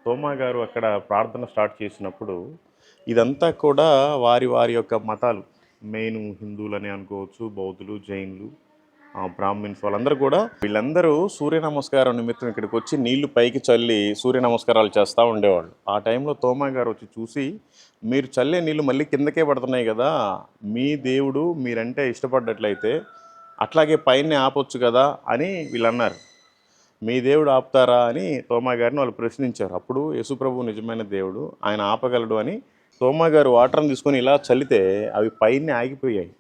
తోమా గారు అక్కడ ప్రార్థన స్టార్ట్ చేసినప్పుడు ఇదంతా కూడా వారి వారి యొక్క మతాలు, మెయిన్ హిందువులని అనుకోవచ్చు, బౌద్ధులు, జైనులు, బ్రాహ్మిన్స్ వాళ్ళందరూ కూడా వీళ్ళందరూ సూర్య నమస్కారం నిమిత్తం ఇక్కడికి వచ్చి నీళ్లు పైకి చల్లి సూర్య నమస్కారాలు చేస్తూ ఉండేవాళ్ళు. ఆ టైంలో తోమా గారు వచ్చి చూసి, మీరు చల్లే నీళ్ళు మళ్ళీ కిందకే పడుతున్నాయి కదా, మీ దేవుడు మీరంటే ఇష్టపడ్డట్లయితే అట్లాగే పైనే ఆపొచ్చు కదా అని వీళ్ళు అన్నారు. మీ దేవుడు ఆపుతారా అని తోమా గారిని వాళ్ళు ప్రశ్నించారు. అప్పుడు యేసుప్రభు నిజమైన దేవుడు, ఆయన ఆపగలడు అని తోమా గారు వాటర్ని తీసుకొని ఇలా చల్లితే అవి పైనే ఆగిపోయాయి,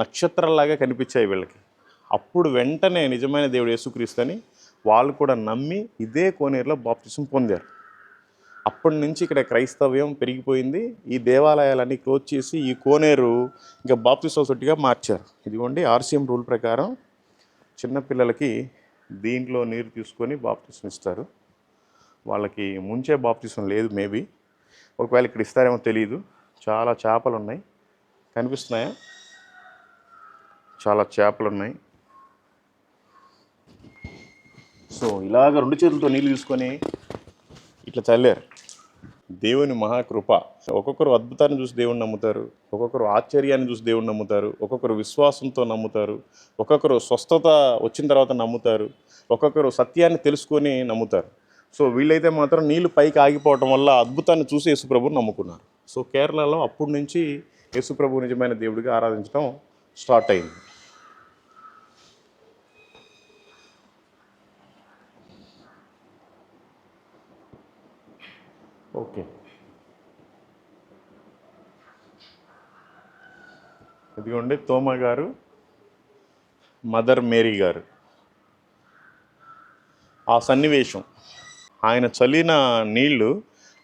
నక్షత్రాల్లాగా కనిపించాయి వీళ్ళకి. అప్పుడు వెంటనే నిజమైన దేవుడు యేసుక్రీస్తు అని వాళ్ళు కూడా నమ్మి ఇదే కోనేరులో బాప్తిసం పొందారు. అప్పటి నుంచి ఇక్కడ క్రైస్తవ్యం పెరిగిపోయింది. ఈ దేవాలయాలన్నీ క్లోజ్ చేసి ఈ కోనేరు ఇంకా బాప్తిసం తొట్టిగా మార్చారు. ఇదిగోండి ఆర్సీఎం రూల్ ప్రకారం చిన్నపిల్లలకి దీంట్లో నీరు తీసుకొని బాప్తిసం ఇస్తారు. వాళ్ళకి ముంచే బాప్తిసం లేదు. మేబీ ఒకవేళ ఇక్కడ ఇస్తారేమో తెలియదు. చాలా చేపలు ఉన్నాయి, కనిపిస్తున్నాయా? చాలా చేపలు ఉన్నాయి. సో ఇలాగ 2 చేతులతో నీళ్ళు తీసుకొని ఇట్లా చల్లారు. దేవుని మహాకృప. ఒక్కొక్కరు అద్భుతాన్ని చూసి దేవుని నమ్ముతారు, ఒక్కొక్కరు ఆశ్చర్యాన్ని చూసి దేవుని నమ్ముతారు, ఒక్కొక్కరు విశ్వాసంతో నమ్ముతారు, ఒక్కొక్కరు స్వస్థత వచ్చిన తర్వాత నమ్ముతారు, ఒక్కొక్కరు సత్యాన్ని తెలుసుకొని నమ్ముతారు. సో వీళ్ళైతే మాత్రం నీళ్ళు పైకి ఆగిపోవటం వల్ల అద్భుతాన్ని చూసి యేసుప్రభుని నమ్ముకున్నారు. సో కేరళలో అప్పటి నుంచి యేసుప్రభు నిజమైన దేవుడిగా ఆరాధించడం స్టార్ట్ అయింది. ఓకే, ఇదిగోండి తోమా గారు, మదర్ మేరీ గారు. ఆ సన్నివేశం, ఆయన చల్లిన నీళ్లు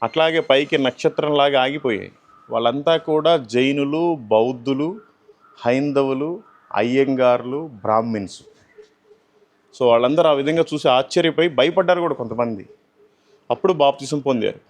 అట్లాగే పైకి నక్షత్రంలాగా ఆగిపోయాయి. వాళ్ళంతా కూడా జైనులు, బౌద్ధులు, హైందవులు, అయ్యంగార్లు, బ్రాహ్మిన్స్. సో వాళ్ళందరూ ఆ విధంగా చూసి ఆశ్చర్యపోయి భయపడ్డారు కూడా కొంతమంది. అప్పుడు బాప్తిసం పొందారు.